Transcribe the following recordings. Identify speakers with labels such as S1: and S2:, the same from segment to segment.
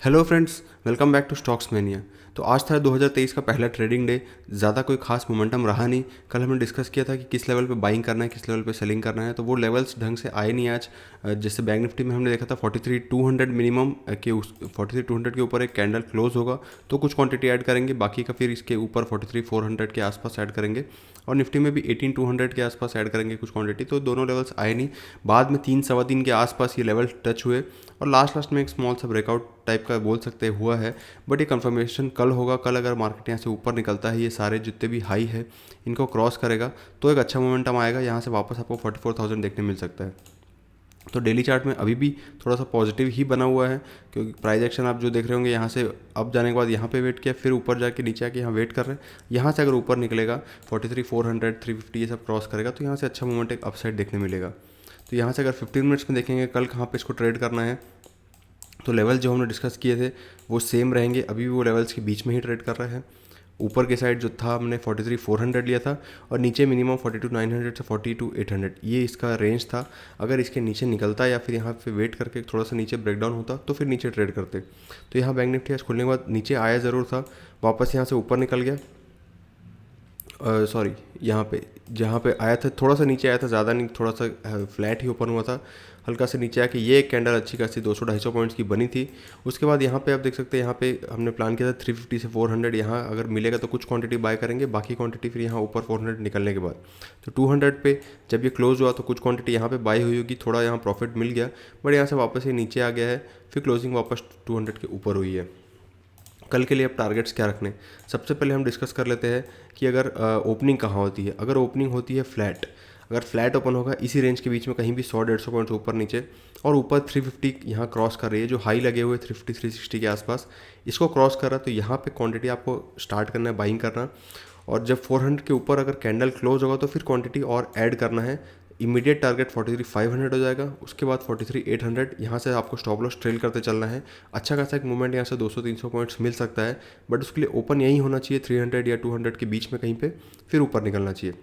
S1: Hello friends, welcome back to Stocks Mania. तो आज था 2023 का पहला ट्रेडिंग डे। ज़्यादा कोई खास मोमेंटम रहा नहीं। कल हमने डिस्कस किया था कि किस लेवल पे बाइंग करना है, किस लेवल पे सेलिंग करना है, तो वो लेवल्स ढंग से आए नहीं आज। जैसे बैंक निफ्टी में हमने देखा था 43,200 मिनिमम के उस 43,200 के ऊपर एक कैंडल क्लोज होगा तो कुछ क्वांटिटी ऐड करेंगे, बाकी का फिर इसके ऊपर 43,400 के आसपास ऐड करेंगे। और निफ्टी में भी 18,200 के आसपास ऐड करेंगे कुछ क्वांटिटी। तो दोनों लेवल्स आए नहीं। बाद में 3 सवा 3 के आसपास ये लेवल टच हुए और लास्ट में एक स्मॉल सा ब्रेकआउट टाइप का बोल सकते हुआ है। बट ये कंफर्मेशन कल होगा। कल अगर मार्केट यहाँ से ऊपर निकलता है, ये सारे जितने भी हाई है इनको क्रॉस करेगा तो एक अच्छा मोमेंटम आएगा। यहाँ से वापस आपको 44,000 देखने मिल सकता है। तो डेली चार्ट में अभी भी थोड़ा सा पॉजिटिव ही बना हुआ है, क्योंकि प्राइस एक्शन आप जो देख रहे होंगे यहाँ से अप जाने के बाद यहाँ पे वेट किया, फिर ऊपर जाके नीचे आके यहाँ वेट कर रहे हैं। यहाँ से अगर ऊपर निकलेगा 43,400 350 ये सब क्रॉस करेगा तो यहाँ से अच्छा मूवमेंट एक अपसाइड देखने मिलेगा। तो यहाँ से अगर 15 मिनट्स में देखेंगे कल कहाँ पे इसको ट्रेड करना है, तो लेवल जो हमने डिस्कस किए थे वो सेम रहेंगे। अभी भी वो लेवल्स के बीच में ही ट्रेड कर रहा है। ऊपर के साइड जो था हमने 43,400 लिया था और नीचे मिनिमम 42,900 से 42,800 ये इसका रेंज था। अगर इसके नीचे निकलता या फिर यहाँ पे वेट करके थोड़ा सा नीचे ब्रेकडाउन होता तो फिर नीचे ट्रेड करते। तो यहाँ बैंक निफ्टी आज खुलने के बाद नीचे आया ज़रूर था, वापस यहाँ से ऊपर निकल गया। सॉरी, यहाँ पे जहाँ पे आया था थोड़ा सा नीचे आया था, ज़्यादा नहीं, थोड़ा सा फ्लैट ही ओपन हुआ था। हल्का से नीचे आके ये एक कैंडल अच्छी खासी 200-250 पॉइंट्स की बनी थी। उसके बाद यहाँ पे आप देख सकते हैं, यहाँ पे हमने प्लान किया था 350 से 400। यहाँ अगर मिलेगा तो कुछ क्वांटिटी बाय करेंगे, बाकी क्वांटिटी फिर यहाँ ऊपर 400 निकलने के बाद। तो 200 पे जब ये क्लोज हुआ तो कुछ क्वांटिटी यहाँ पे बाय हुई होगी, थोड़ा यहाँ प्रॉफिट मिल गया। बट यहाँ से वापस ये नीचे आ गया है, फिर क्लोजिंग वापस 200 के ऊपर हुई है। कल के लिए अब टारगेट्स क्या रखने, सबसे पहले हम डिस्कस कर लेते हैं कि अगर ओपनिंग कहाँ होती है। अगर ओपनिंग होती है फ्लैट, अगर फ्लैट ओपन होगा इसी रेंज के बीच में कहीं भी 100-150 पॉइंट्स ऊपर नीचे और ऊपर 350 यहाँ क्रॉस कर रही है, जो हाई लगे हुए 350-360 के आसपास, इसको क्रॉस कर रहा है तो यहाँ पे क्वांटिटी आपको स्टार्ट करना है, बाइंग करना। और जब 400 के ऊपर अगर कैंडल क्लोज होगा तो फिर क्वांटिटी और ऐड करना है। इमीडिएट टारगेट 43,500 हो जाएगा, उसके बाद 43,800 यहाँ से आपको स्टॉप लॉस ट्रेल करते चलना है। अच्छा खासा एक मूवमेंट यहाँ से 200-300 पॉइंट्स मिल सकता है, बट उसके लिए ओपन यही होना चाहिए 300 या 200 के बीच में कहीं पे, फिर ऊपर निकलना चाहिए।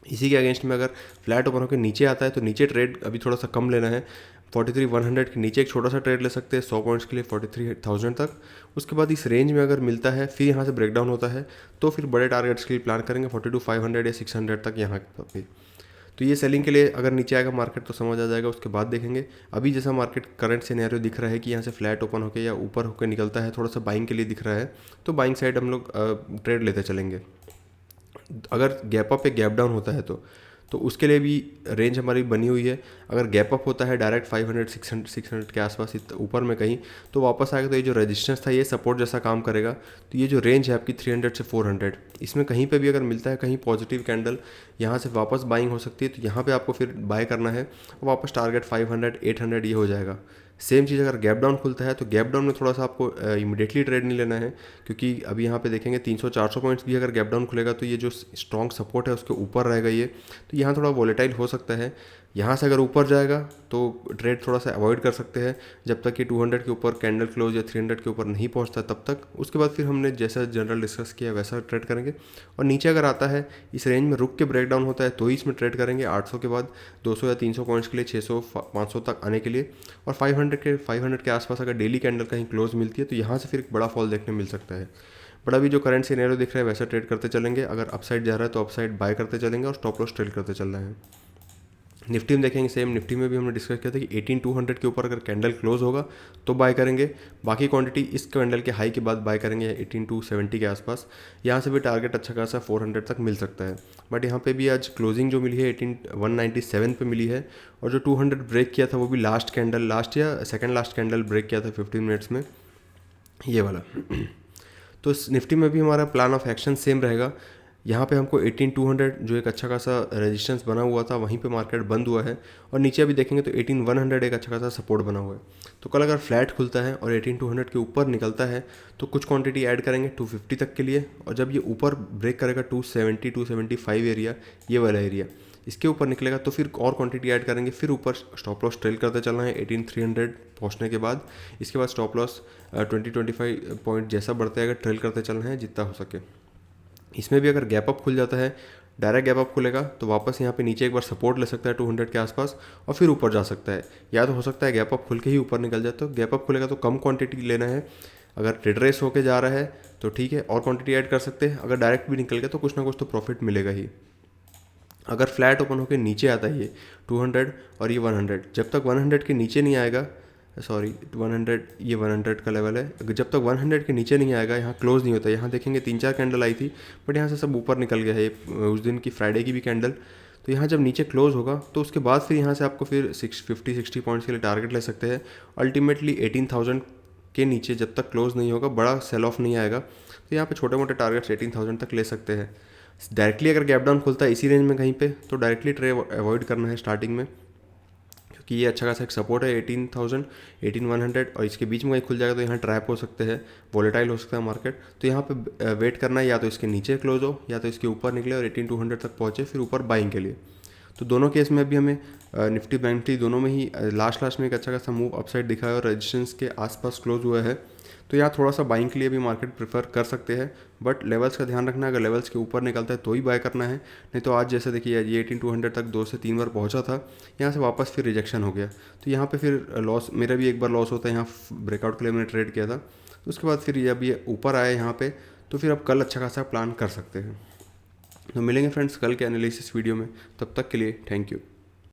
S1: इसी के अगेंस्ट में अगर फ्लैट ओपन होकर नीचे आता है तो नीचे ट्रेड अभी थोड़ा सा कम लेना है। 43,100 के नीचे एक छोटा सा ट्रेड ले सकते हैं 100 पॉइंट्स के लिए 43,000 तक। उसके बाद इस रेंज में अगर मिलता है फिर यहाँ से ब्रेकडाउन होता है तो फिर बड़े टारगेट्स के लिए प्लान करेंगे 42,500 या 600 तक यहाँ पे। तो ये सेलिंग के लिए अगर नीचे आएगा मार्केट तो समझ आ जाएगा, उसके बाद देखेंगे। अभी जैसा मार्केट करंट सिनेरियो दिख रहा है कि यहाँ से फ्लैट ओपन होकर या ऊपर होकर निकलता है, थोड़ा सा बाइंग के लिए दिख रहा है, तो बाइंग साइड हम लोग ट्रेड लेते चलेंगे। अगर गैप अप पे गैप डाउन होता है तो उसके लिए भी रेंज हमारी बनी हुई है। अगर गैप अप होता है डायरेक्ट 500 600 के आसपास ऊपर में कहीं, तो वापस आएगा तो ये जो रेजिस्टेंस था ये सपोर्ट जैसा काम करेगा। तो ये जो रेंज है आपकी 300 से 400, इसमें कहीं पे भी अगर मिलता है कहीं पॉजिटिव कैंडल, यहाँ से वापस बाइंग हो सकती है। तो यहाँ पे आपको फिर बाय करना है, वापस टारगेट 500 800 ये हो जाएगा। सेम चीज़ अगर गैप डाउन खुलता है तो गैप डाउन में थोड़ा सा आपको इमीडिएटली ट्रेड नहीं लेना है, क्योंकि अभी यहाँ पे देखेंगे 300-400 पॉइंट्स भी अगर गैप डाउन खुलेगा तो ये जो स्ट्रॉन्ग सपोर्ट है उसके ऊपर रहेगा ये, तो यहाँ थोड़ा वॉलेटाइल हो सकता है। यहाँ से अगर ऊपर जाएगा तो ट्रेड थोड़ा सा अवॉइड कर सकते हैं जब तक कि 200 के ऊपर कैंडल क्लोज या 300 के ऊपर नहीं पहुँचता तब तक। उसके बाद फिर हमने जैसा जनरल डिस्कस किया वैसा ट्रेड करेंगे। और नीचे अगर आता है इस रेंज में रुक के ब्रेक डाउन होता है तो ही इसमें ट्रेड करेंगे 800 के बाद 200 या 300 पॉइंट्स के लिए 600-500 तक आने के लिए। और 500 के आसपास अगर डेली कैंडल कहीं क्लोज मिलती है तो यहाँ से फिर एक बड़ा फॉल देखने मिल सकता है। बट अभी जो करंट सिनेरियो दिख रहा है वैसा ट्रेड करते चलेंगे। अगर अपसाइड जा रहा है तो अपसाइड बाय करते चलेंगे और स्टॉप लॉस ट्रेड करते चल रहे हैं। निफ्टी में देखेंगे सेम, निफ्टी में भी हमने डिस्कस किया था कि 18,200 के ऊपर अगर कैंडल क्लोज होगा तो बाय करेंगे, बाकी क्वांटिटी इस कैंडल के हाई के बाद बाय करेंगे 18,270 के आसपास। यहाँ से भी टारगेट अच्छा खासा 400 तक मिल सकता है। बट यहाँ पे भी आज क्लोजिंग जो मिली है 197 पे मिली है, और जो 200 ब्रेक किया था वो भी लास्ट कैंडल, लास्ट या सेकेंड लास्ट कैंडल ब्रेक किया था 15 मिनट्स में, ये वाला। तो इस निफ्टी में भी हमारा प्लान ऑफ एक्शन सेम रहेगा। यहाँ पे हमको 18,200 जो एक अच्छा खासा रेजिस्टेंस बना हुआ था वहीं पे मार्केट बंद हुआ है, और नीचे अभी देखेंगे तो 18,100 एक अच्छा खासा सपोर्ट बना हुआ है। तो कल अगर फ्लैट खुलता है और 18,200 के ऊपर निकलता है तो कुछ क्वांटिटी ऐड करेंगे 250 तक के लिए। और जब ये ऊपर ब्रेक करेगा 270-275 एरिया, ये वाला एरिया, इसके ऊपर निकलेगा तो फिर और क्वांटिटी ऐड करेंगे, फिर ऊपर स्टॉप लॉस ट्रेल करते चलना है 18,300 पहुँचने के बाद। इसके बाद स्टॉप लॉस 20-25 पॉइंट जैसा बढ़ते आएगा ट्रेल करते चलना है जितना हो सके। इसमें भी अगर गैप अप खुल जाता है डायरेक्ट गैप अप खुलेगा तो वापस यहाँ पे नीचे एक बार सपोर्ट ले सकता है 200 के आसपास और फिर ऊपर जा सकता है। या तो हो सकता है गैप अप खुल के ही ऊपर निकल जाए, तो गैप अप खुलेगा तो कम क्वांटिटी लेना है। अगर रिट्रेस होके जा रहा है तो ठीक है, और क्वांटिटी ऐड कर सकते हैं। अगर डायरेक्ट भी निकल गया तो कुछ ना कुछ तो प्रॉफिट मिलेगा ही। अगर फ्लैट ओपन होकर नीचे आता है ये 200 और ये 100, जब तक 100 के नीचे नहीं आएगा, सॉरी 100, ये 100 का लेवल है, जब तक 100 के नीचे नहीं आएगा यहाँ क्लोज नहीं होता। यहाँ देखेंगे 3-4 कैंडल आई थी बट यहाँ से सब ऊपर निकल गया है, उस दिन की फ्राइडे की भी कैंडल। तो यहाँ जब नीचे क्लोज होगा तो उसके बाद फिर यहाँ से आपको फिर 50-60 पॉइंट्स के लिए टारगेट ले सकते हैं। अल्टीमेटली 18,000 के नीचे जब तक क्लोज नहीं होगा, बड़ा सेल ऑफ नहीं आएगा, तो यहाँ पे छोटे मोटे टारगेट्स 18,000 तक ले सकते हैं। डायरेक्टली अगर गैप डाउन खुलता है इसी रेंज में कहीं पे तो डायरेक्टली ट्रेड अवॉइड करना है स्टार्टिंग में, क्योंकि ये अच्छा खासा एक सपोर्ट है 18,000, 18,100 और इसके बीच में कहीं खुल जाएगा तो यहाँ ट्रैप हो सकते हैं, वॉलेटाइल हो सकता है मार्केट। तो यहाँ पे वेट करना है, या तो इसके नीचे क्लोज हो या तो इसके ऊपर निकले और 18,200 तक पहुँचे फिर ऊपर बाइंग के लिए। तो दोनों केस में अभी हमें निफ्टी बैंक निफ्टी दोनों में ही लास्ट में एक अच्छा खासा मूव अपसाइड दिखा है और रेजिस्टेंस के आसपास क्लोज हुआ है। तो यहाँ थोड़ा सा बाइंग के लिए भी मार्केट प्रेफर कर सकते हैं, बट लेवल्स का ध्यान रखना है। अगर लेवल्स के ऊपर निकलता है तो ही बाय करना है, नहीं तो आज जैसे देखिए ये 18,200 तक 2 से 3 बार पहुँचा था, यहाँ से वापस फिर रिजेक्शन हो गया। तो यहाँ पे फिर लॉस, मेरा भी एक बार लॉस होता है, यहाँ ब्रेकआउट के लिए मैंने ट्रेड किया था। तो उसके बाद फिर जब ये ऊपर आया यहाँ पे तो फिर अब कल अच्छा खासा प्लान कर सकते हैं। तो मिलेंगे फ्रेंड्स कल के एनालिसिस वीडियो में, तब तक के लिए थैंक यू।